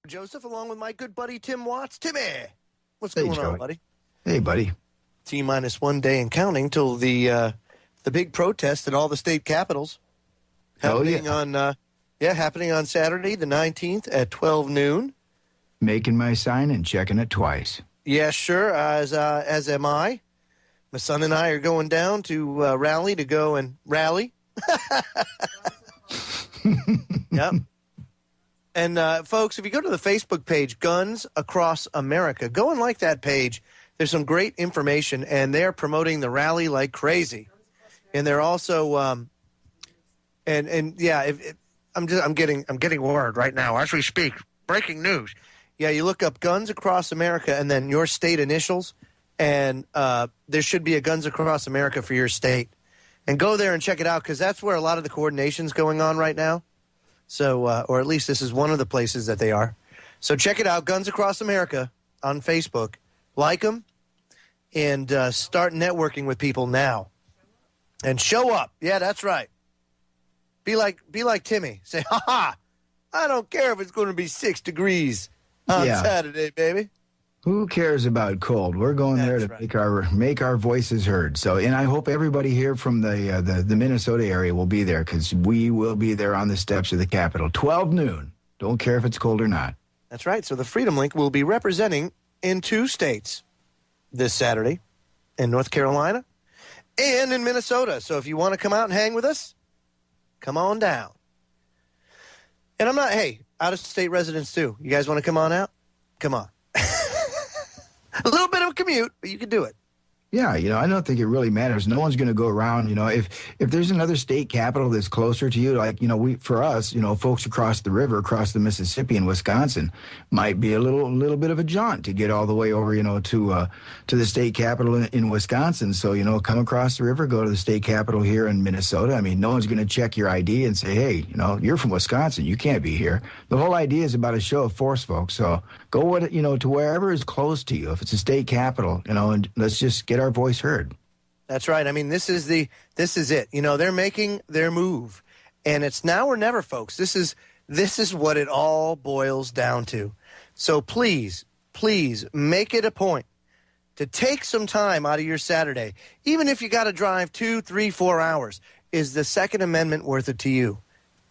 Joseph, along with my good buddy Tim Watts. Timmy, what's Hey, going Joey. on, buddy? Hey, buddy. T-minus 1 day and counting till the big protest at all the state capitals happening happening on Saturday, the 19th at 12 noon. Making my sign and checking it twice. Yes, sure. As am I. My son and I are going down to Raleigh to go and rally. Yep. And, folks, if you go to the Facebook page, Guns Across America, go and like that page. There's some great information, and they're promoting the rally like crazy. And they're also, I'm getting word right now as we speak. Breaking news. Yeah, you look up Guns Across America and then your state initials, and there should be a Guns Across America for your state. And go there and check it out, because that's where a lot of the coordination's going on right now. So, or at least this is one of the places that they are. So check it out, Guns Across America on Facebook. Like them and start networking with people now. And show up. Yeah, that's right. Be like Timmy. Say, ha-ha, I don't care if it's going to be 6 degrees on Saturday, baby. Who cares about cold? We're going there to make our voices heard. So, and I hope everybody here from the Minnesota area will be there, because we will be there on the steps of the Capitol, 12 noon. Don't care if it's cold or not. That's right. So the Freedom Link will be representing in 2 states this Saturday, in North Carolina and in Minnesota. So if you want to come out and hang with us, come on down. And out-of-state residents too. You guys want to come on out? Come on. A little bit of a commute, but you can do it. Yeah, I don't think it really matters. No one's going to go around, if there's another state capital that's closer to you, like, for us, folks across the river, across the Mississippi and Wisconsin, might be a little bit of a jaunt to get all the way over, to the state capital in Wisconsin. So, come across the river, go to the state capital here in Minnesota. I mean, no one's going to check your ID and say, hey, you're from Wisconsin, you can't be here. The whole idea is about a show of force, folks. So go, to wherever is close to you. If it's a state capital, and let's just get our voice heard. That's right. I mean, this is it. They're making their move, and it's now or never, folks. This is what it all boils down to. So please make it a point to take some time out of your Saturday, even if you got to drive 2, 3, 4 hours. Is the Second Amendment worth it to you?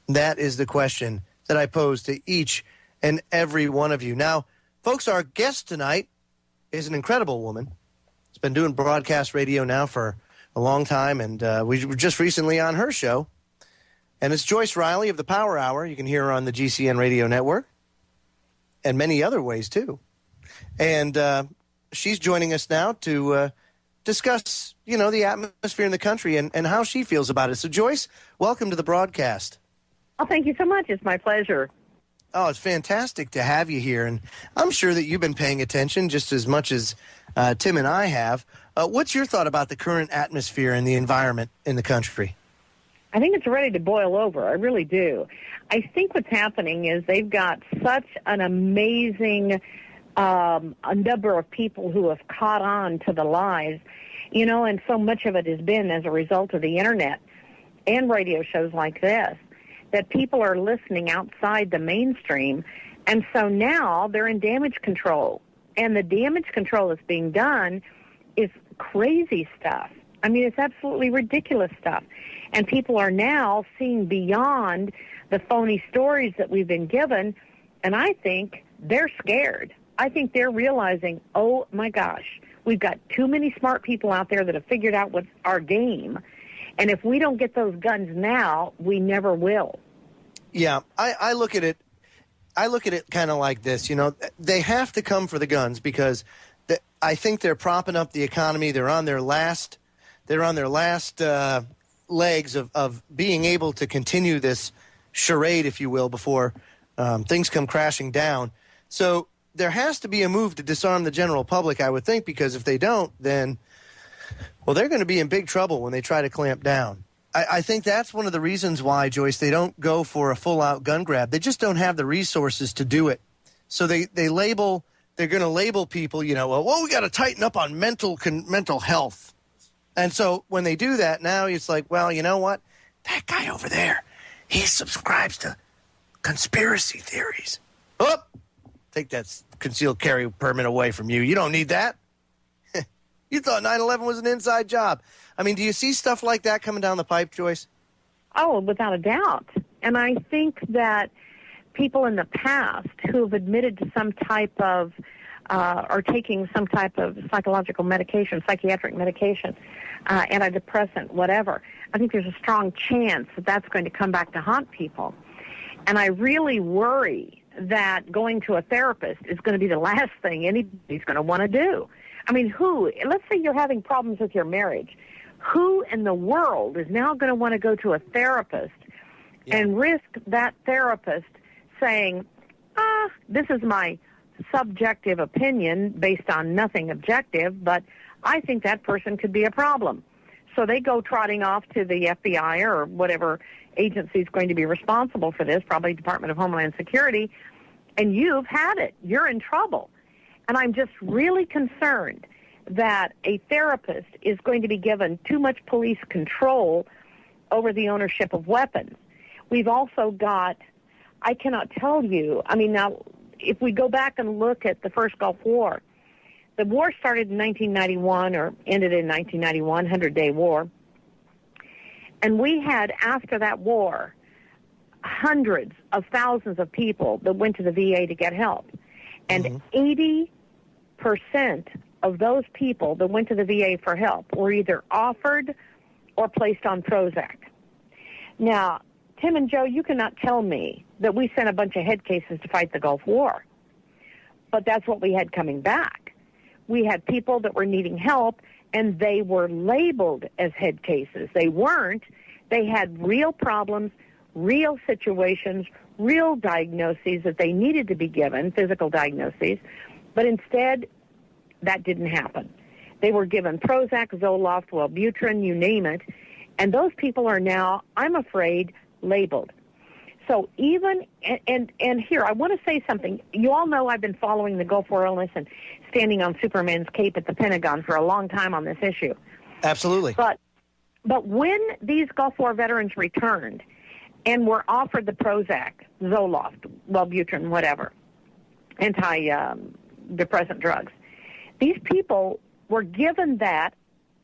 That is the question that I pose to each and every one of you. Now, folks, our guest tonight is an incredible woman. Been doing broadcast radio now for a long time, and we were just recently on her show. And it's Joyce Riley of the Power Hour. You can hear her on the GCN radio network and many other ways, too. And she's joining us now to discuss, the atmosphere in the country and how she feels about it. So, Joyce, welcome to the broadcast. Oh, thank you so much. It's my pleasure. Oh, it's fantastic to have you here. And I'm sure that you've been paying attention just as much as Tim and I have. What's your thought about the current atmosphere and the environment in the country? I think it's ready to boil over. I really do. I think what's happening is they've got such an amazing a number of people who have caught on to the lies, and so much of it has been as a result of the Internet and radio shows like this, that people are listening outside the mainstream. And so now they're in damage control. And the damage control that's being done is crazy stuff. I mean, it's absolutely ridiculous stuff. And people are now seeing beyond the phony stories that we've been given. And I think they're scared. I think they're realizing, oh, my gosh, we've got too many smart people out there that have figured out what's our game. And if we don't get those guns now, we never will. Yeah, I look at it. I look at it kind of like this. They have to come for the guns because I think they're propping up the economy. They're on their last. Legs of being able to continue this charade, if you will, before things come crashing down. So there has to be a move to disarm the general public, I would think, because if they don't, then, well, they're going to be in big trouble when they try to clamp down. I think that's one of the reasons why, Joyce, they don't go for a full-out gun grab. They just don't have the resources to do it. So they're going to label people, well, we got to tighten up on mental health. And so when they do that, now it's like, well, you know what? That guy over there, he subscribes to conspiracy theories. Oh, take that concealed carry permit away from you. You don't need that. You thought 9/11 was an inside job. I mean, do you see stuff like that coming down the pipe, Joyce? Oh, without a doubt. And I think that people in the past who have admitted to some type of or taking some type of psychological medication, psychiatric medication, antidepressant, whatever, I think there's a strong chance that that's going to come back to haunt people. And I really worry that going to a therapist is going to be the last thing anybody's going to want to do. I mean, let's say you're having problems with your marriage. Who in the world is now going to want to go to a therapist and risk that therapist saying, this is my subjective opinion based on nothing objective, but I think that person could be a problem. So they go trotting off to the FBI or whatever agency is going to be responsible for this, probably Department of Homeland Security, and you've had it. You're in trouble. And I'm just really concerned that a therapist is going to be given too much police control over the ownership of weapons. We've also got, I cannot tell you, I mean, now, if we go back and look at the first Gulf War, the war started in 1991 or ended in 1991, 100-day war. And we had, after that war, hundreds of thousands of people that went to the VA to get help. And 80% of those people that went to the VA for help were either offered or placed on Prozac. Now, Tim and Joe, you cannot tell me that we sent a bunch of head cases to fight the Gulf War. But that's what we had coming back. We had people that were needing help, and they were labeled as head cases. They weren't. They had real problems, real situations, real diagnoses that they needed to be given, physical diagnoses, but instead, that didn't happen. They were given Prozac, Zoloft, Wellbutrin, you name it, and those people are now, I'm afraid, labeled. So even, and here, I want to say something. You all know I've been following the Gulf War illness and standing on Superman's cape at the Pentagon for a long time on this issue. Absolutely. But when these Gulf War veterans returned and were offered the Prozac, Zoloft, Wellbutrin, whatever, antidepressant drugs, these people were given that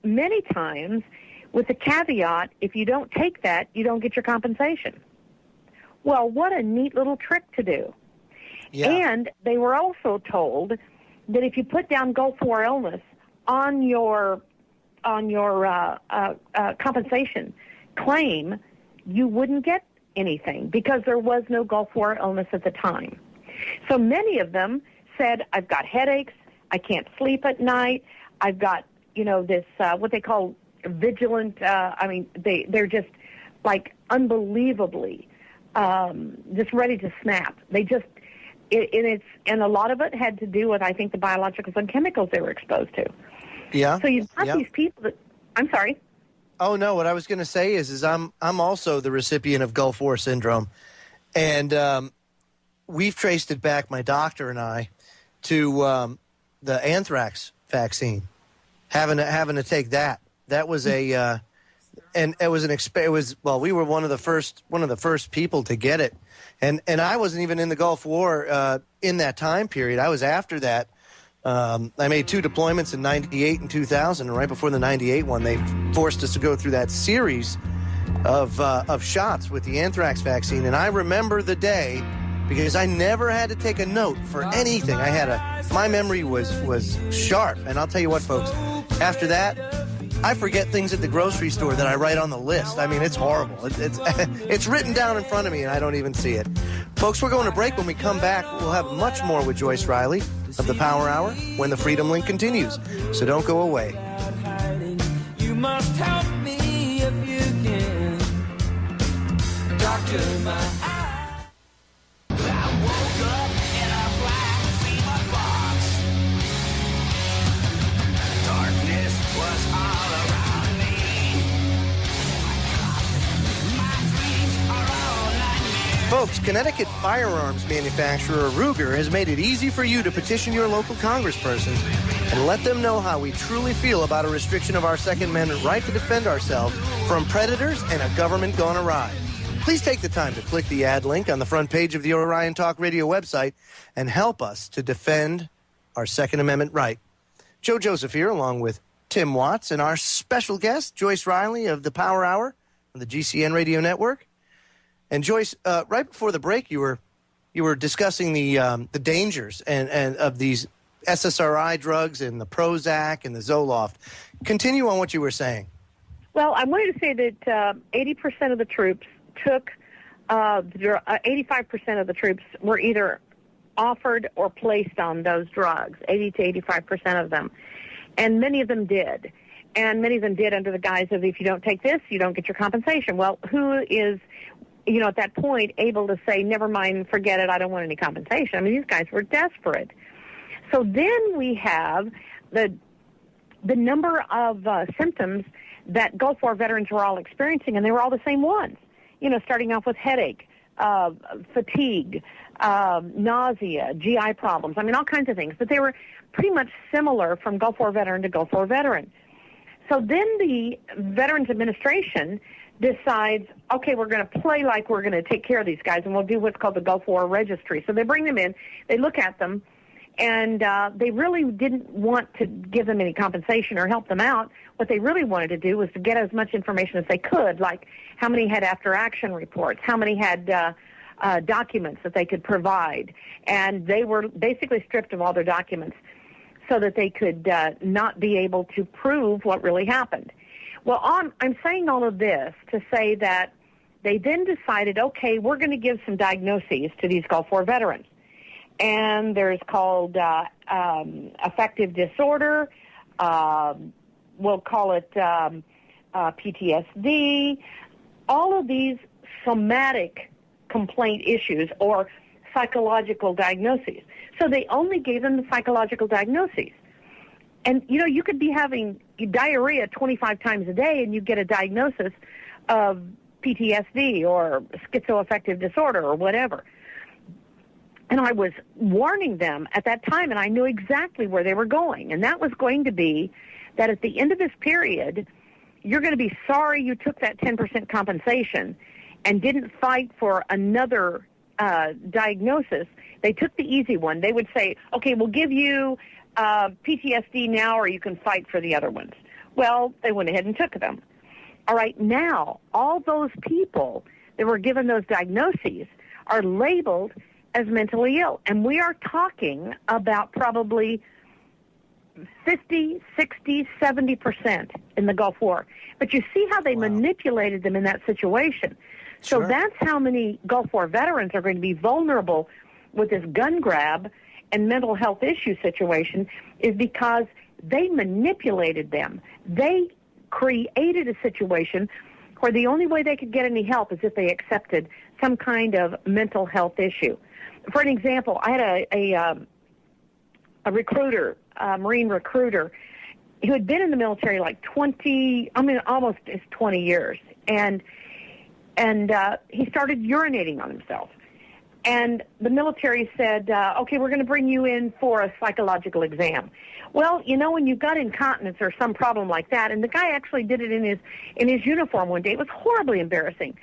many times with the caveat, if you don't take that, you don't get your compensation. Well, what a neat little trick to do. Yeah. And they were also told that if you put down Gulf War illness on your compensation claim, you wouldn't get anything because there was no Gulf War illness at the time. So many of them said, I've got headaches, I can't sleep at night, I've got, this, what they call vigilant, they're just like unbelievably just ready to snap. They just, and a lot of it had to do with, I think, the biologicals and chemicals they were exposed to. Yeah. So you've got these people that, I'm sorry. Oh, no, what I was going to say is I'm also the recipient of Gulf War syndrome. And we've traced it back, my doctor and I, to the anthrax vaccine, having to take that. That was a and it was we were one of the first people to get it, and I wasn't even in the Gulf War in that time period. I was after that. I made 2 deployments in '98 and 2000, and right before the '98 one, they forced us to go through that series of shots with the anthrax vaccine. And I remember the day because I never had to take a note for anything. My memory was sharp, and I'll tell you what, folks. After that, I forget things at the grocery store that I write on the list. I mean, it's horrible. It's written down in front of me, and I don't even see it. Folks, we're going to break. When we come back, we'll have much more with Joyce Riley of the Power Hour when the Freedom Link continues. So don't go away. You must help me if you can. Doctor, my eye. I woke up in a black FEMA box. Darkness was all around me. My dreams are all nightmares. Folks, Connecticut firearms manufacturer Ruger has made it easy for you to petition your local congresspersons and let them know how we truly feel about a restriction of our Second Amendment right to defend ourselves from predators and a government gone awry. Please take the time to click the ad link on the front page of the Orion Talk Radio website and help us to defend our Second Amendment right. Joe Joseph here, along with Tim Watts and our special guest, Joyce Riley of the Power Hour on the GCN Radio Network. And Joyce, right before the break, you were discussing the dangers and of these SSRI drugs and the Prozac and the Zoloft. Continue on what you were saying. Well, I wanted to say that 80% of the troops took 85% of the troops were either offered or placed on those drugs, 80 to 85% of them. And many of them did. And many of them did under the guise of, if you don't take this, you don't get your compensation. Well, who is, at that point able to say, never mind, forget it, I don't want any compensation? I mean, these guys were desperate. So then we have the number of symptoms that Gulf War veterans were all experiencing, and they were all the same ones. Starting off with headache, fatigue, nausea, GI problems. I mean, all kinds of things. But they were pretty much similar from Gulf War veteran to Gulf War veteran. So then the Veterans Administration decides, okay, we're going to play like we're going to take care of these guys, and we'll do what's called the Gulf War Registry. So they bring them in, they look at them, and they really didn't want to give them any compensation or help them out. What they really wanted to do was to get as much information as they could, like how many had after-action reports, how many had documents that they could provide. And they were basically stripped of all their documents so that they could not be able to prove what really happened. Well, I'm saying all of this to say that they then decided, okay, we're going to give some diagnoses to these Gulf War veterans. And there's called affective disorder, we'll call it PTSD, all of these somatic complaint issues or psychological diagnoses. So they only gave them the psychological diagnoses. And, you could be having diarrhea 25 times a day and you get a diagnosis of PTSD or schizoaffective disorder or whatever. And I was warning them at that time, and I knew exactly where they were going. And that was going to be that at the end of this period, you're going to be sorry you took that 10% compensation and didn't fight for another diagnosis. They took the easy one. They would say, okay, we'll give you PTSD now, or you can fight for the other ones. Well, they went ahead and took them. All right, now all those people that were given those diagnoses are labeled as mentally ill. And we are talking about probably 50, 60, 70% in the Gulf War. But you see how they manipulated them in that situation. So that's how many Gulf War veterans are going to be vulnerable with this gun grab and mental health issue situation, is because they manipulated them. They created a situation where the only way they could get any help is if they accepted some kind of mental health issue. For an example, I had a recruiter, a Marine recruiter, who had been in the military like almost 20 years. And he started urinating on himself. And the military said, okay, we're going to bring you in for a psychological exam. Well, when you've got incontinence or some problem like that, and the guy actually did it in his uniform one day, it was horribly embarrassing.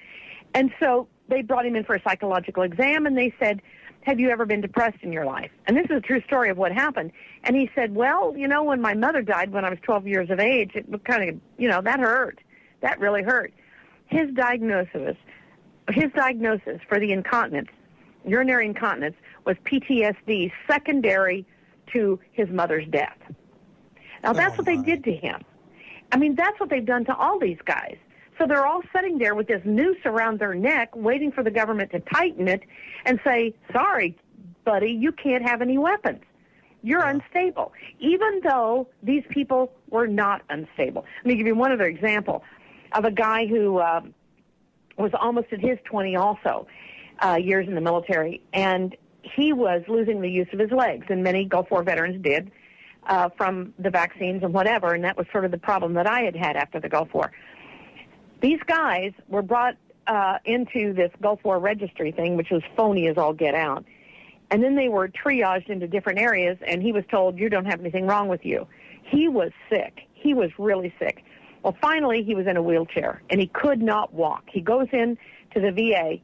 And so they brought him in for a psychological exam, and they said, have you ever been depressed in your life? And this is a true story of what happened. And he said, well, when my mother died when I was 12 years of age, it was kind of, that hurt. That really hurt. His diagnosis for the incontinence, urinary incontinence, was PTSD secondary to his mother's death. Now, that's what they did to him. I mean, that's what they've done to all these guys. So they're all sitting there with this noose around their neck, waiting for the government to tighten it and say, sorry, buddy, you can't have any weapons. You're unstable, even though these people were not unstable. Let me give you one other example of a guy who was almost at his 20 also years in the military, and he was losing the use of his legs, and many Gulf War veterans did from the vaccines and whatever, and that was sort of the problem that I had after the Gulf War. These guys were brought into this Gulf War registry thing, which was phony as all get out. And then they were triaged into different areas, and he was told, you don't have anything wrong with you. He was sick. He was really sick. Well, finally, he was in a wheelchair, and he could not walk. He goes in to the VA,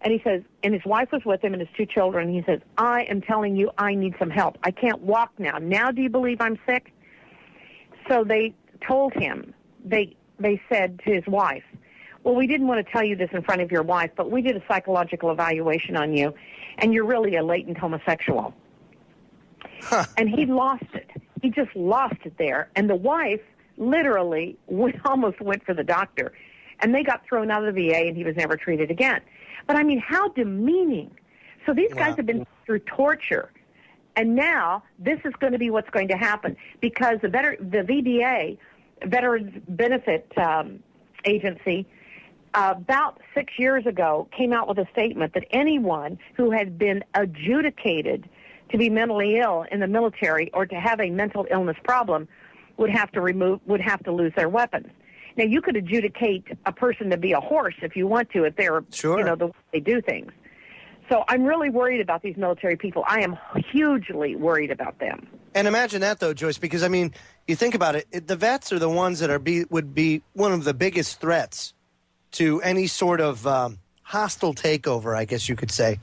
and he says, and his wife was with him and his 2 children. And he says, I am telling you, I need some help. I can't walk now. Now do you believe I'm sick? So they told him, they said to his wife, well, we didn't want to tell you this in front of your wife, but we did a psychological evaluation on you, and you're really a latent homosexual. Huh. And he lost it. He just lost it there. And the wife literally almost went for the doctor. And they got thrown out of the VA, and he was never treated again. But, I mean, how demeaning. So these guys have been through torture. And now this is going to be what's going to happen because the VBA, Veterans Benefit Agency, about 6 years ago came out with a statement that anyone who had been adjudicated to be mentally ill in the military or to have a mental illness problem would have to lose their weapons. Now, you could adjudicate a person to be a horse if you want to, if they're, the way they do things. So I'm really worried about these military people. I am hugely worried about them. And imagine that, though, Joyce, because, I mean, you think about it, the vets are the ones that would be one of the biggest threats to any sort of hostile takeover, I guess you could say.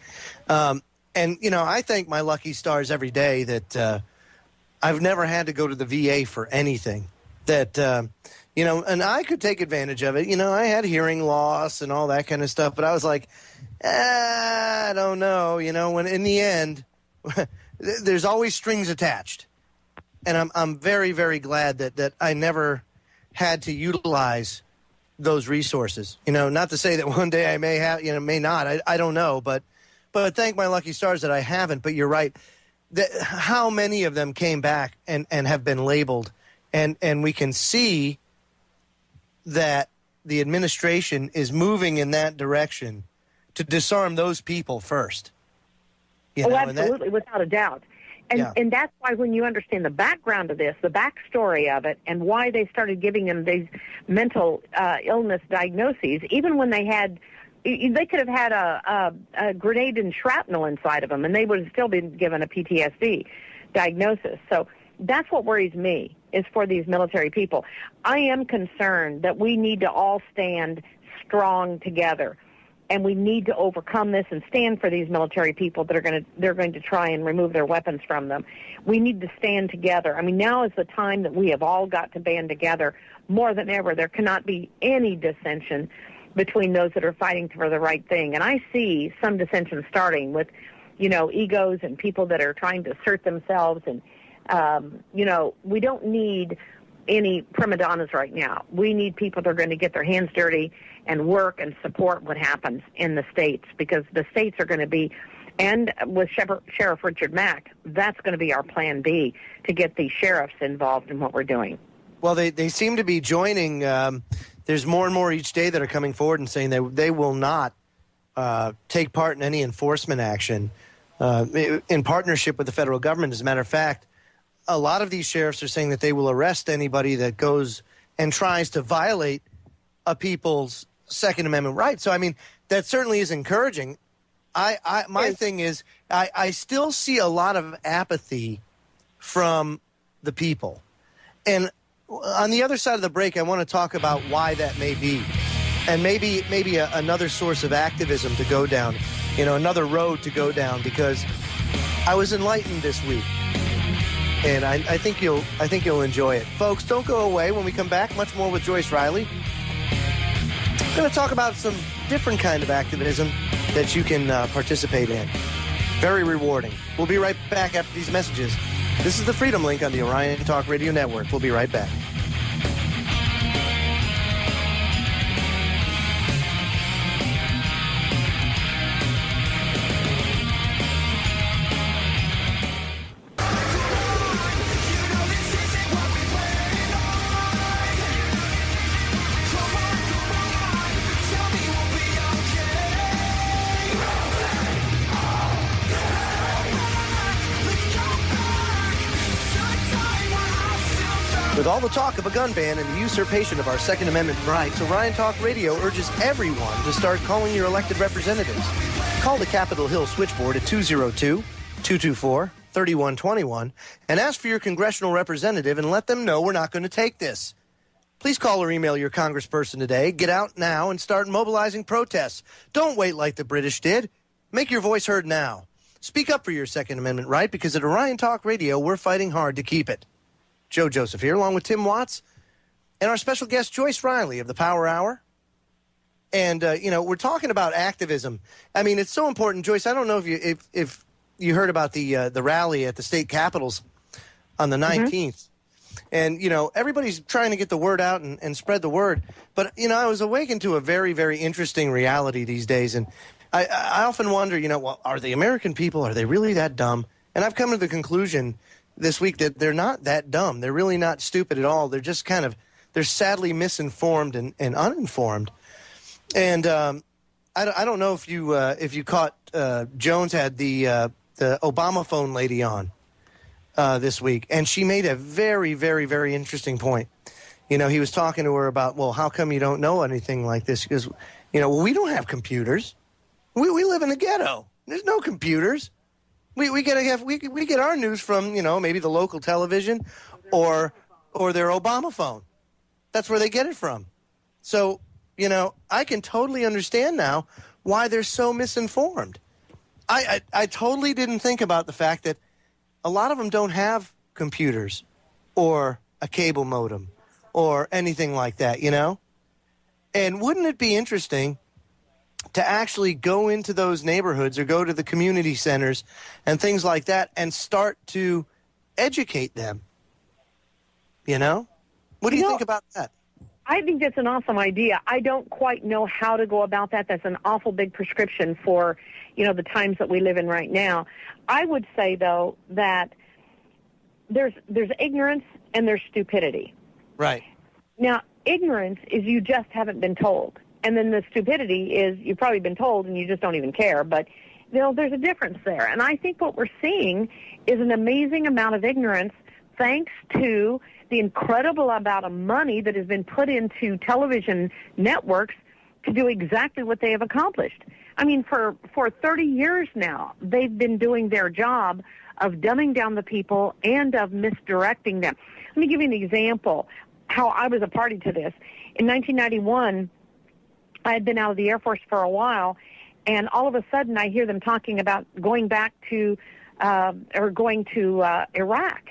And, I thank my lucky stars every day that I've never had to go to the VA for anything. That, and I could take advantage of it. I had hearing loss and all that kind of stuff, but I was like, I don't know. When in the end, there's always strings attached. And I'm very, very glad that I never had to utilize those resources. Not to say that one day I may have, may not. I don't know, but thank my lucky stars that I haven't. But you're right. How many of them came back and have been labeled, and we can see that the administration is moving in that direction to disarm those people first. Absolutely, without a doubt. And that's why when you understand the background of this, the backstory of it, and why they started giving them these mental illness diagnoses, even when they could have had a grenade and shrapnel inside of them, and they would have still been given a PTSD diagnosis. So that's what worries me, is for these military people. I am concerned that we need to all stand strong together, and we need to overcome this and stand for these military people that they're going to try and remove their weapons from them. We need to stand together. I mean, now is the time that we have all got to band together more than ever. There cannot be any dissension between those that are fighting for the right thing. And I see some dissension starting with, egos and people that are trying to assert themselves. And, we don't need any prima donnas right now. We need people that are going to get their hands dirty and work and support what happens in the states, because the states are going to be, and with Sheriff Richard Mack, that's going to be our plan B, to get the sheriffs involved in what we're doing. Well, they seem to be joining. There's more and more each day that are coming forward and saying that they will not take part in any enforcement action in partnership with the federal government. As a matter of fact, a lot of these sheriffs are saying that they will arrest anybody that goes and tries to violate a people's Second Amendment rights. So, I mean, that certainly is encouraging. My thing is, I still see a lot of apathy from the people. And on the other side of the break, I want to talk about why that may be. And maybe another source of activism to go down, another road to go down, because I was enlightened this week. And I think you'll enjoy it. Folks, don't go away. When we come back, much more with Joyce Riley. We're going to talk about some different kind of activism that you can participate in. Very rewarding. We'll be right back after these messages. This is the Freedom Link on the Orion Talk Radio Network. We'll be right back. With all the talk of a gun ban and the usurpation of our Second Amendment rights, Orion Talk Radio urges everyone to start calling your elected representatives. Call the Capitol Hill switchboard at 202-224-3121 and ask for your congressional representative and let them know we're not going to take this. Please call or email your congressperson today. Get out now and start mobilizing protests. Don't wait like the British did. Make your voice heard now. Speak up for your Second Amendment right, because at Orion Talk Radio, we're fighting hard to keep it. Joe Joseph here, along with Tim Watts and our special guest, Joyce Riley of the Power Hour. And, we're talking about activism. I mean, it's so important. Joyce, I don't know if you heard about the rally at the state capitals on the 19th. And, everybody's trying to get the word out and spread the word. But, I was awakened to a very, very interesting reality these days. And I often wonder, are the American people, are they really that dumb? And I've come to the conclusion this week that they're not that dumb. They're really not stupid at all. They're just they're sadly misinformed and uninformed. And I don't know if you caught Jones had the Obama phone lady on this week, and she made a very, very, very interesting point. He was talking to her about, well, how come you don't know anything like this? Because, well, we don't have computers. We live in a ghetto. There's no computers. We get our news from maybe the local television or their Obama phone. That's where they get it from. So I can totally understand now why they're so misinformed. I totally didn't think about the fact that a lot of them don't have computers or a cable modem or anything like that, And wouldn't it be interesting to actually go into those neighborhoods or go to the community centers and things like that and start to educate them? What do you think about that? I think that's an awesome idea. I don't quite know how to go about that. That's an awful big prescription for, the times that we live in right now. I would say, though, that there's ignorance and there's stupidity. Right. Now, ignorance is you just haven't been told. And then the stupidity is you've probably been told and you just don't even care. But, there's a difference there. And I think what we're seeing is an amazing amount of ignorance thanks to the incredible amount of money that has been put into television networks to do exactly what they have accomplished. I mean, for 30 years now, they've been doing their job of dumbing down the people and of misdirecting them. Let me give you an example how I was a party to this. In 1991, I had been out of the Air Force for a while, and all of a sudden I hear them talking about going back to Iraq.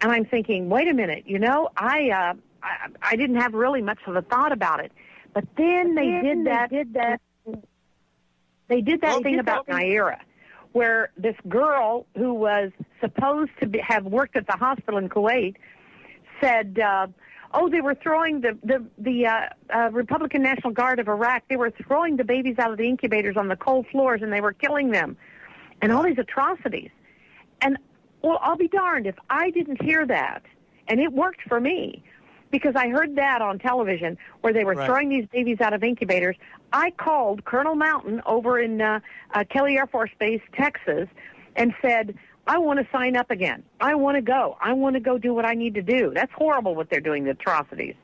And I'm thinking, wait a minute, I didn't have really much of a thought about it. But then they did that thing about Naira, where this girl who was supposed to have worked at the hospital in Kuwait said, they were throwing the Republican National Guard of Iraq, they were throwing the babies out of the incubators on the cold floors and they were killing them, and all these atrocities. And well, I'll be darned if I didn't hear that. And it worked for me because I heard that on television where they were throwing these babies out of incubators. I called Colonel Mountain over in Kelly Air Force Base, Texas, and said, I want to sign up again. I want to go. I want to go do what I need to do. That's horrible what they're doing, the atrocities.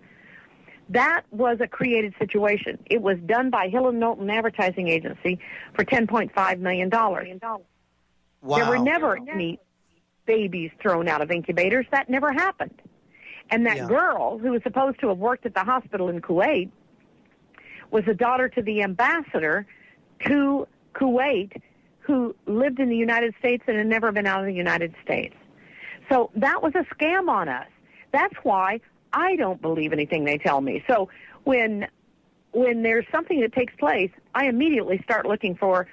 That was a created situation. It was done by Hill & Knowlton Advertising Agency for $10.5 million. Wow. There were never any babies thrown out of incubators. That never happened. And that girl who was supposed to have worked at the hospital in Kuwait was the daughter to the ambassador to Kuwait who lived in the United States and had never been out of the United States. So that was a scam on us. That's why I don't believe anything they tell me. So when there's something that takes place, I immediately start looking for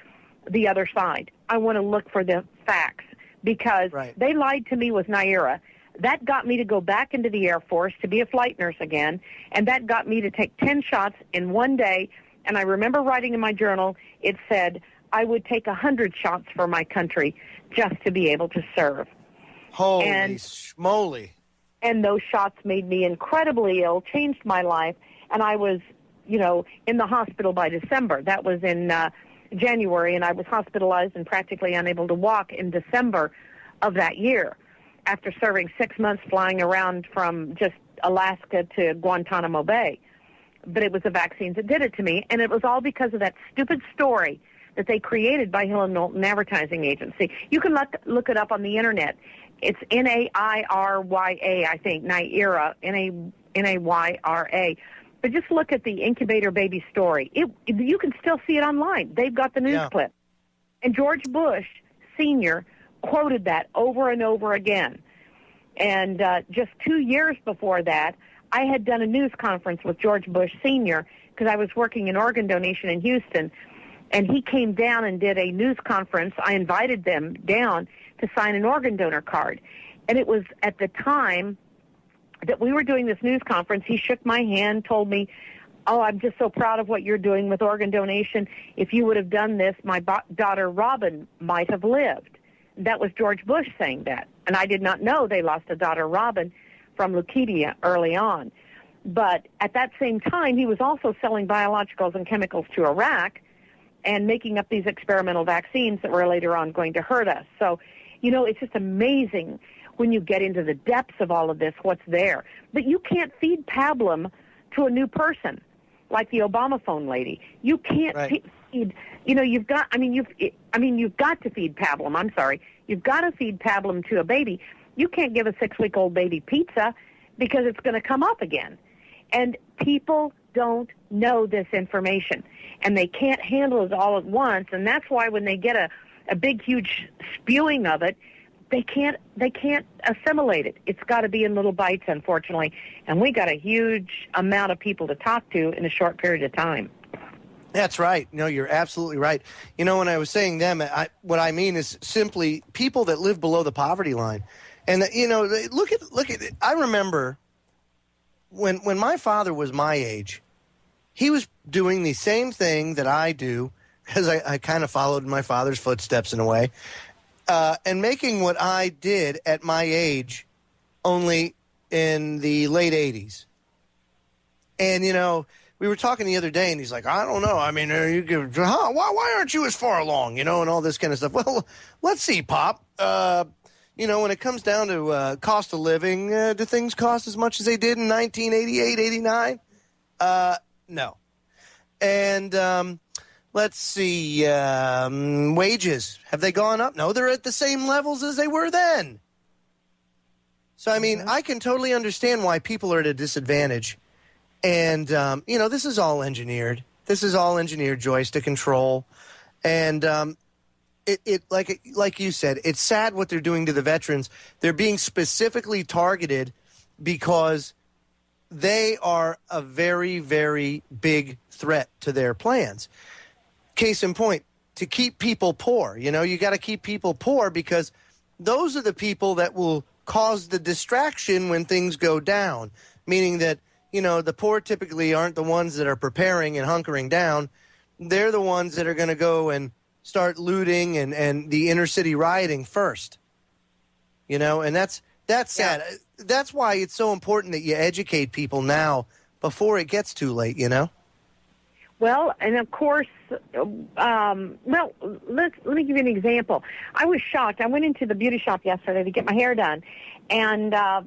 the other side. I want to look for the facts. Because they lied to me with Naira. That got me to go back into the Air Force to be a flight nurse again, and that got me to take 10 shots in one day. And I remember writing in my journal, it said, I would take 100 shots for my country just to be able to serve. Holy schmoly. And those shots made me incredibly ill, changed my life, and I was, in the hospital by December. That was in January, and I was hospitalized and practically unable to walk in December of that year after serving 6 months flying around from just Alaska to Guantanamo Bay. But it was the vaccines that did it to me, and it was all because of that stupid story that they created by Hill & Knowlton Advertising Agency. You can look it up on the Internet. It's Nairya, I think, Naira, Nayra. But just look at the incubator baby story. You can still see it online. They've got the news clip. And George Bush Sr. quoted that over and over again. And just 2 years before that, I had done a news conference with George Bush Sr. because I was working in organ donation in Houston. And he came down and did a news conference. I invited them down to sign an organ donor card. And it was at the time that we were doing this news conference, he shook my hand, told me, "Oh, I'm just so proud of what you're doing with organ donation. If you would have done this, my daughter Robin might have lived." That was George Bush saying that. And I did not know they lost a daughter, Robin, from leukemia early on. But at that same time, he was also selling biologicals and chemicals to Iraq and making up these experimental vaccines that were later on going to hurt us. So, it's just amazing when you get into the depths of all of this, what's there. But you can't feed pablum to a new person, like the Obama phone lady. You can't feed, you've got to feed pablum. I'm sorry. You've got to feed pablum to a baby. You can't give a 6-week-old baby pizza because it's going to come up again. And people don't know this information, and they can't handle it all at once. And that's why when they get a big, huge spewing of it, they can't assimilate it. It's got to be in little bites, unfortunately. And we got a huge amount of people to talk to in a short period of time. That's right. No, you're absolutely right. When I was saying them, what I mean is simply people that live below the poverty line. And, look at it. I remember when my father was my age, he was doing the same thing that I do, because I kind of followed in my father's footsteps in a way, and making what I did at my age only in the late 80s. And, we were talking the other day, and he's like, "I don't know. I mean, why aren't you as far along, and all this kind of stuff." Well, let's see, Pop. When it comes down to cost of living, do things cost as much as they did in 1988, 89? No. And let's see, wages. Have they gone up? No, they're at the same levels as they were then. So, I mean, I can totally understand why people are at a disadvantage. And, this is all engineered. This is all engineered, Joyce, to control. And like you said, it's sad what they're doing to the veterans. They're being specifically targeted because they are a very, very big threat to their plans. Case in point, to keep people poor. You got to keep people poor because those are the people that will cause the distraction when things go down, meaning that, the poor typically aren't the ones that are preparing and hunkering down. They're the ones that are going to go and start looting and the inner city rioting first. And that's sad. That's why it's so important that you educate people now before it gets too late, Well, and of course, let me give you an example. I was shocked. I went into the beauty shop yesterday to get my hair done, and I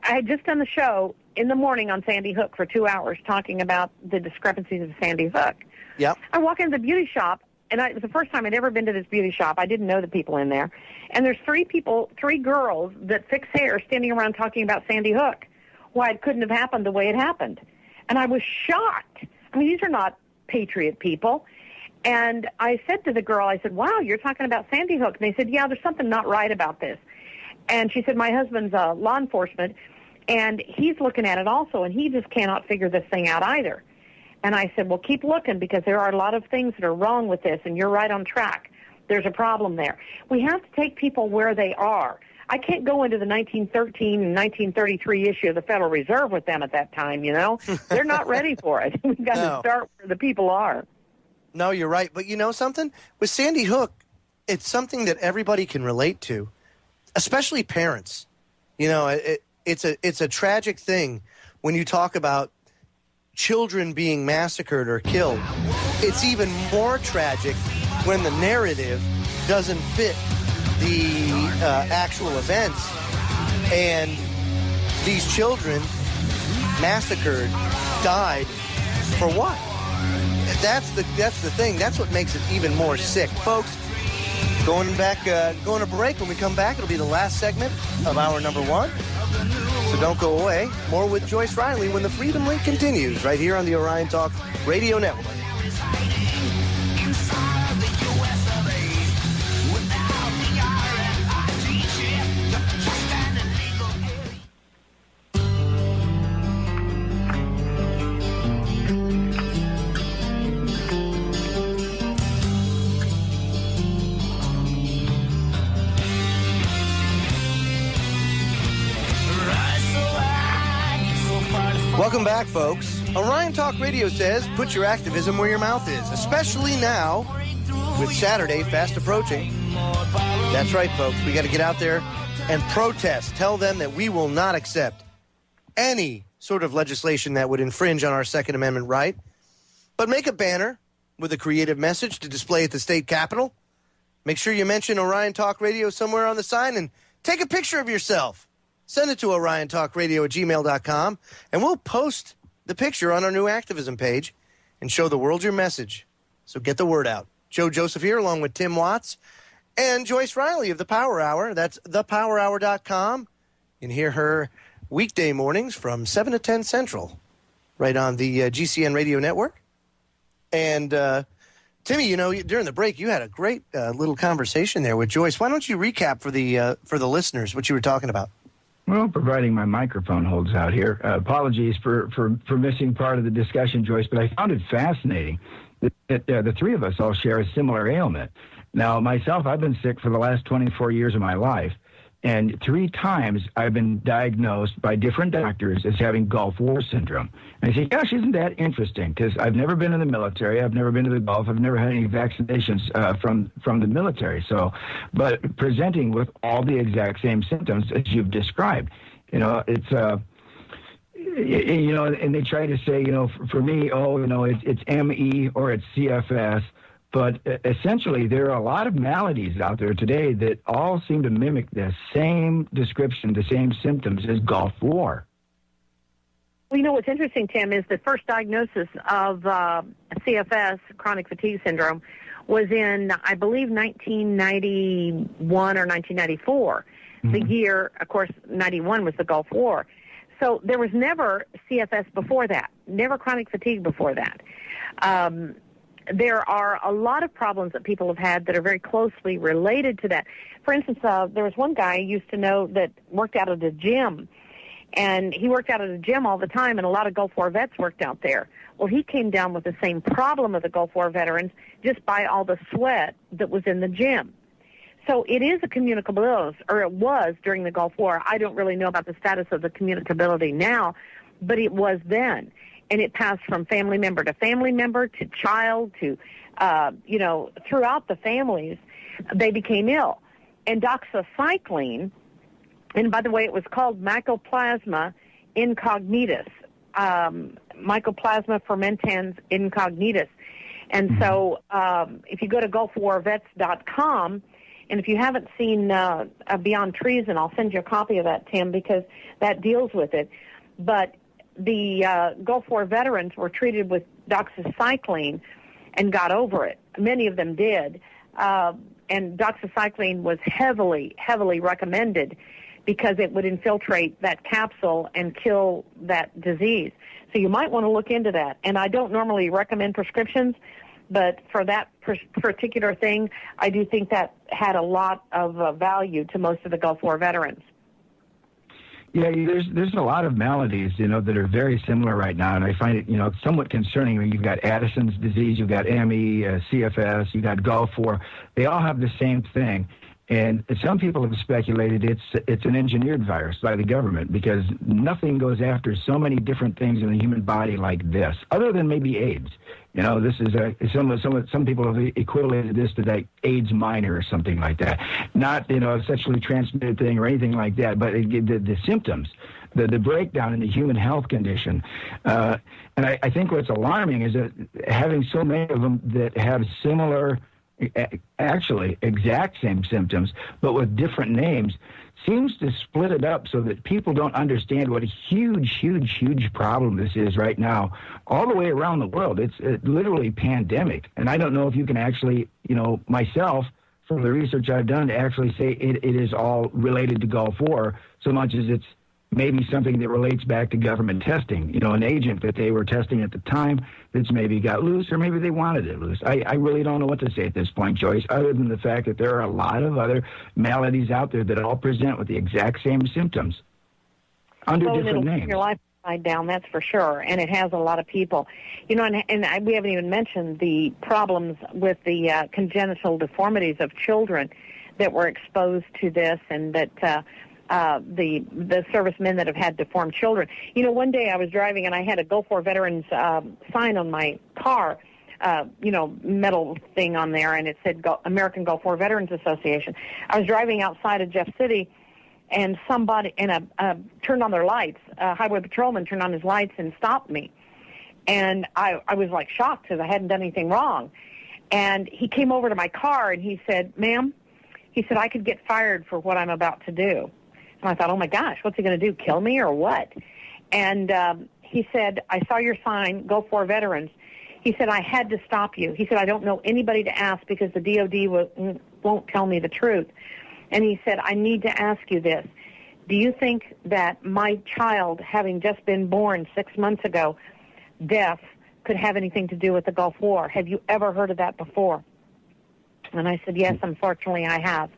had just done the show in the morning on Sandy Hook for 2 hours talking about the discrepancies of Sandy Hook. Yep. I walk into the beauty shop, and it was the first time I'd ever been to this beauty shop. I didn't know the people in there. And there's 3 girls that fix hair standing around talking about Sandy Hook, why it couldn't have happened the way it happened. And I was shocked. I mean, these are not patriot people. And I said to the girl, I said, "Wow, you're talking about Sandy Hook." And they said, "Yeah, there's something not right about this." And she said, "My husband's law enforcement, and he's looking at it also, and he just cannot figure this thing out either." And I said, "Well, keep looking, because there are a lot of things that are wrong with this, and you're right on track. There's a problem there." We have to take people where they are. I can't go into the 1913 and 1933 issue of the Federal Reserve with them at that time, They're not ready for it. We've got to start where the people are. No, you're right. But you know something? With Sandy Hook, it's something that everybody can relate to, especially parents. It's a tragic thing when you talk about children being massacred or killed. It's even more tragic when the narrative doesn't fit the actual events, and these children massacred, died for what? That's the thing. That's what makes it even more sick, folks. Going to break. When we come back, it'll be the last segment of hour number 1. So don't go away. More with Joyce Riley when the Freedom Link continues right here on the Orion Talk Radio Network. Welcome back, folks. Orion Talk Radio says, put your activism where your mouth is, especially now with Saturday fast approaching. That's right, folks. We got to get out there and protest. Tell them that we will not accept any sort of legislation that would infringe on our Second Amendment right. But make a banner with a creative message to display at the state capitol. Make sure you mention Orion Talk Radio somewhere on the sign and take a picture of yourself. Send it to oriontalkradio@gmail.com, and we'll post the picture on our new activism page and show the world your message. So get the word out. Joe Joseph here, along with Tim Watts and Joyce Riley of The Power Hour. That's thepowerhour.com. You can hear her weekday mornings from 7 to 10 Central, right on the GCN Radio Network. And Timmy, you know, during the break, you had a great little conversation there with Joyce. Why don't you recap for the listeners what you were talking about? Well, providing my microphone holds out here. Apologies for missing part of the discussion, Joyce, but I found it fascinating that the three of us all share a similar ailment. Now, myself, I've been sick for the last 24 years of my life, and 3 times I've been diagnosed by different doctors as having Gulf War syndrome. And I say, gosh, isn't that interesting? Because I've never been in the military. I've never been to the Gulf. I've never had any vaccinations from the military. So, but presenting with all the exact same symptoms as you've described, you know, it's, you know, and they try to say, you know, for me, oh, you know, it's ME or it's CFS. But essentially, there are a lot of maladies out there today that all seem to mimic the same description, the same symptoms as Gulf War. Well, you know what's interesting, Tim, is the first diagnosis of CFS, chronic fatigue syndrome, was in, I believe, 1991 or 1994. Mm-hmm. The year, of course, 91 was the Gulf War. So there was never CFS before that, never chronic fatigue before that. There are a lot of problems that people have had that are very closely related to that. For instance, there was one guy I used to know that worked out at a gym, and he worked out at a gym all the time, and a lot of Gulf War vets worked out there. Well, he came down with the same problem of the Gulf War veterans just by all the sweat that was in the gym. So it is a communicable illness, or it was during the Gulf War. I don't really know about the status of the communicability now, but it was then. And it passed from family member to family member to child to, you know, throughout the families, they became ill. And doxycycline, and by the way, it was called Mycoplasma incognitus, Mycoplasma fermentans incognitus. And so if you go to GulfWarVets.com, and if you haven't seen Beyond Treason, I'll send you a copy of that, Tim, because that deals with it. But the Gulf War veterans were treated with doxycycline and got over it. Many of them did. And doxycycline was heavily, heavily recommended because it would infiltrate that capsule and kill that disease. So you might want to look into that. And I don't normally recommend prescriptions, but for that particular thing, I do think that had a lot of value to most of the Gulf War veterans. Yeah, there's a lot of maladies, you know, that are very similar right now, and I find it, you know, somewhat concerning. I mean, you've got Addison's disease, you've got ME, CFS, you've got Gulf War. They all have the same thing, and some people have speculated it's an engineered virus by the government because nothing goes after so many different things in the human body like this, other than maybe AIDS. You know, this is some people have equated this to like AIDS minor or something like that. Not, you know, a sexually transmitted thing or anything like that, but the symptoms, the breakdown in the human health condition. And I think what's alarming is that having so many of them that have similar, actually exact same symptoms, but with different names, seems to split it up so that people don't understand what a huge problem this is right now all the way around the world. It's literally pandemic. And I don't know if you can actually, you know, myself, from the research I've done, to actually say it is all related to Gulf War so much as it's maybe something that relates back to government testing. You know, an agent that they were testing at the time that's maybe got loose, or maybe they wanted it loose. I really don't know what to say at this point, Joyce, other than the fact that there are a lot of other maladies out there that all present with the exact same symptoms under different names. Your life upside down, that's for sure, and it has a lot of people. You know, and we haven't even mentioned the problems with the congenital deformities of children that were exposed to this, and that the servicemen that have had deformed children. You know, one day I was driving and I had a Gulf War Veterans sign on my car, metal thing on there, and it said American Gulf War Veterans Association. I was driving outside of Jeff City, and somebody turned on their lights. A highway patrolman turned on his lights and stopped me. And I was like shocked because I hadn't done anything wrong. And he came over to my car and he said, "Ma'am," he said, "I could get fired for what I'm about to do." And I thought, oh my gosh, what's he going to do, kill me or what? And he said, "I saw your sign, Gulf War Veterans." He said, "I had to stop you." He said, "I don't know anybody to ask because the DOD won't tell me the truth." And he said, "I need to ask you this. Do you think that my child, having just been born 6 months ago, deaf, could have anything to do with the Gulf War? Have you ever heard of that before?" And I said, "Yes, unfortunately I have.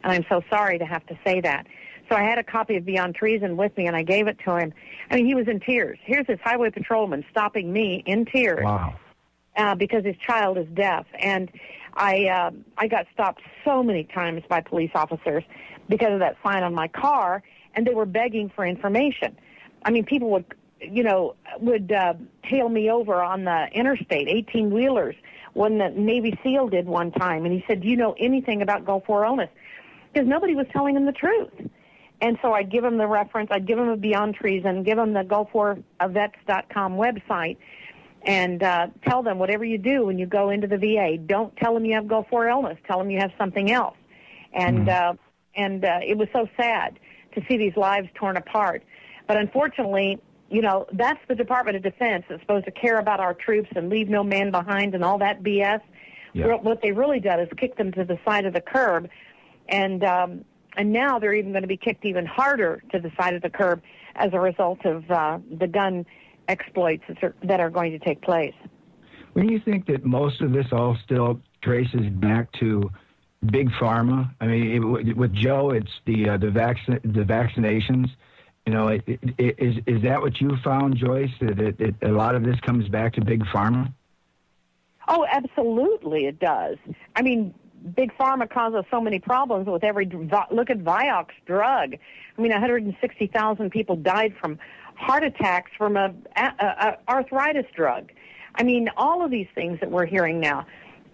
And I'm so sorry to have to say that." So I had a copy of Beyond Treason with me, and I gave it to him. I mean, he was in tears. Here's this highway patrolman stopping me in tears. Wow. Because his child is deaf. And I got stopped so many times by police officers because of that sign on my car, and they were begging for information. I mean, people would hail me over on the interstate, 18-wheelers, when the Navy SEAL did one time, and he said, "Do you know anything about Gulf War illness?" Because nobody was telling him the truth. And so I'd give him the reference, I'd give him a Beyond Treason, give him the GulfWarVets.com website, and tell them whatever you do when you go into the VA, don't tell them you have Gulf War illness. Tell them you have something else. And it was so sad to see these lives torn apart. But unfortunately, you know, that's the Department of Defense that's supposed to care about our troops and leave no man behind and all that BS. Yeah. What they really done is kick them to the side of the curb. And now they're even going to be kicked even harder to the side of the curb as a result of the gun exploits that are going to take place. When you think that most of this all still traces back to big pharma, I mean, with Joe, it's the vaccinations. You know, is that what you found, Joyce? That a lot of this comes back to big pharma? Oh, absolutely, it does. I mean, big pharma causes so many problems with every look at Vioxx drug. I mean, 160,000 people died from heart attacks from a arthritis drug. I mean, all of these things that we're hearing now,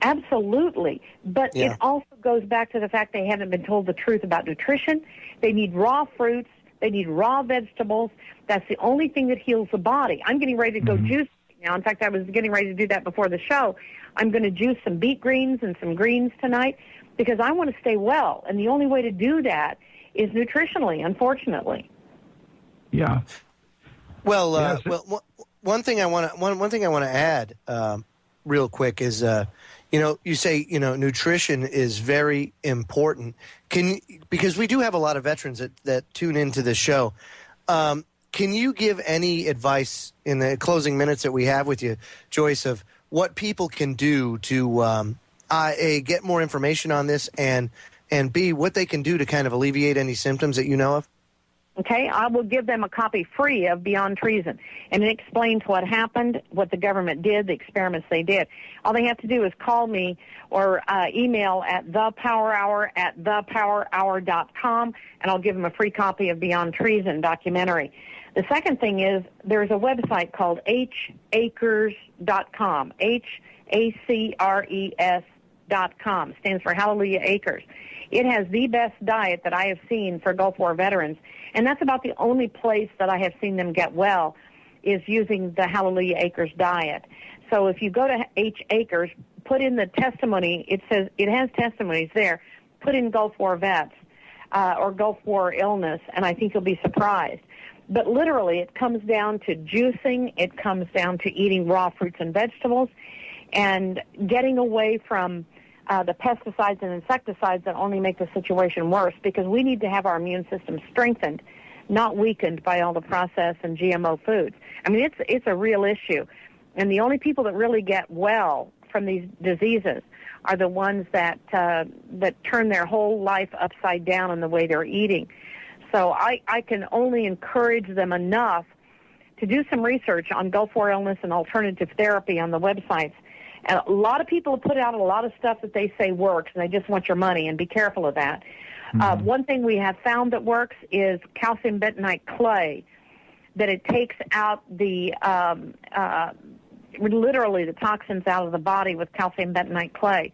absolutely. But it also goes back to the fact they haven't been told the truth about nutrition. They need raw fruits. They need raw vegetables. That's the only thing that heals the body. I'm getting ready to go juice now. In fact, I was getting ready to do that before the show. I'm going to juice some beet greens and some greens tonight because I want to stay well. And the only way to do that is nutritionally, unfortunately. Yeah. Well, one thing I want to add real quick is, you say, nutrition is very important. Because we do have a lot of veterans that tune into this show. Can you give any advice in the closing minutes that we have with you, Joyce, of what people can do to A, get more information on this, and B, what they can do to kind of alleviate any symptoms that you know of? Okay, I will give them a copy free of Beyond Treason, and it explains what happened, what the government did, the experiments they did. All they have to do is call me or email at thepowerhour@thepowerhour.com, and I'll give them a free copy of Beyond Treason documentary. The second thing is there's a website called hacres.com, HACRES.com, stands for Hallelujah Acres. It has the best diet that I have seen for Gulf War veterans, and that's about the only place that I have seen them get well is using the Hallelujah Acres diet. So if you go to H Acres, put in the testimony, it says it has testimonies there, put in Gulf War vets or Gulf War illness, and I think you'll be surprised. But literally, it comes down to juicing, it comes down to eating raw fruits and vegetables, and getting away from the pesticides and insecticides that only make the situation worse, because we need to have our immune system strengthened not weakened by all the processed and GMO foods. I mean, it's a real issue. And the only people that really get well from these diseases are the ones that turn their whole life upside down in the way they're eating. So I can only encourage them enough to do some research on Gulf War illness and alternative therapy on the websites. And a lot of people have put out a lot of stuff that they say works, and they just want your money, and be careful of that. One thing we have found that works is calcium bentonite clay, that it takes out the literally the toxins out of the body with calcium bentonite clay.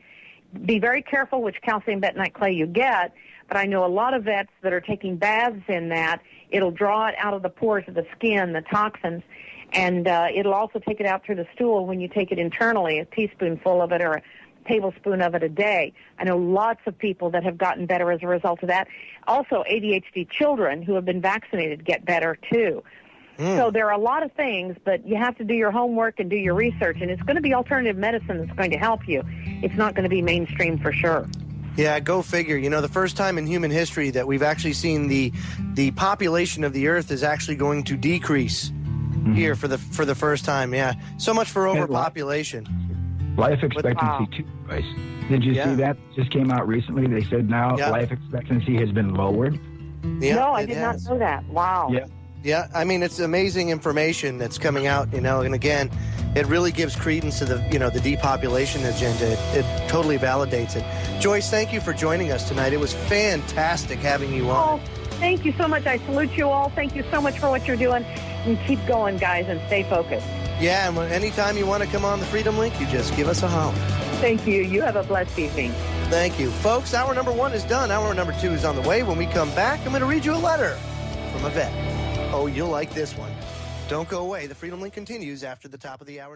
Be very careful which calcium bentonite clay you get, but I know a lot of vets that are taking baths in that. It'll draw it out of the pores of the skin, the toxins, and it'll also take it out through the stool when you take it internally, a teaspoonful of it or a tablespoon of it a day. I know lots of people that have gotten better as a result of that. Also, ADHD children who have been vaccinated get better, too. So there are a lot of things, but you have to do your homework and do your research, and it's going to be alternative medicine that's going to help you. It's not going to be mainstream for sure. Yeah, go figure. You know, the first time in human history that we've actually seen the population of the Earth is actually going to decrease here for the first time. Yeah, so much for overpopulation. Life expectancy too, Joyce. Did you see that? Just came out recently. They said now life expectancy has been lowered. Yeah, no, I did not know that. Wow. Yeah. Yeah, I mean, it's amazing information that's coming out, you know, and again, it really gives credence to the, you know, the depopulation agenda. It totally validates it. Joyce, thank you for joining us tonight. It was fantastic having you on. Oh, thank you so much. I salute you all. Thank you so much for what you're doing. And keep going, guys, and stay focused. Yeah, and anytime you want to come on the Freedom Link, you just give us a holler. Thank you. You have a blessed evening. Thank you. Folks, hour number 1 is done. Hour number 2 is on the way. When we come back, I'm going to read you a letter from a vet. Oh, you'll like this one. Don't go away. The Freedom Link continues after the top of the hour.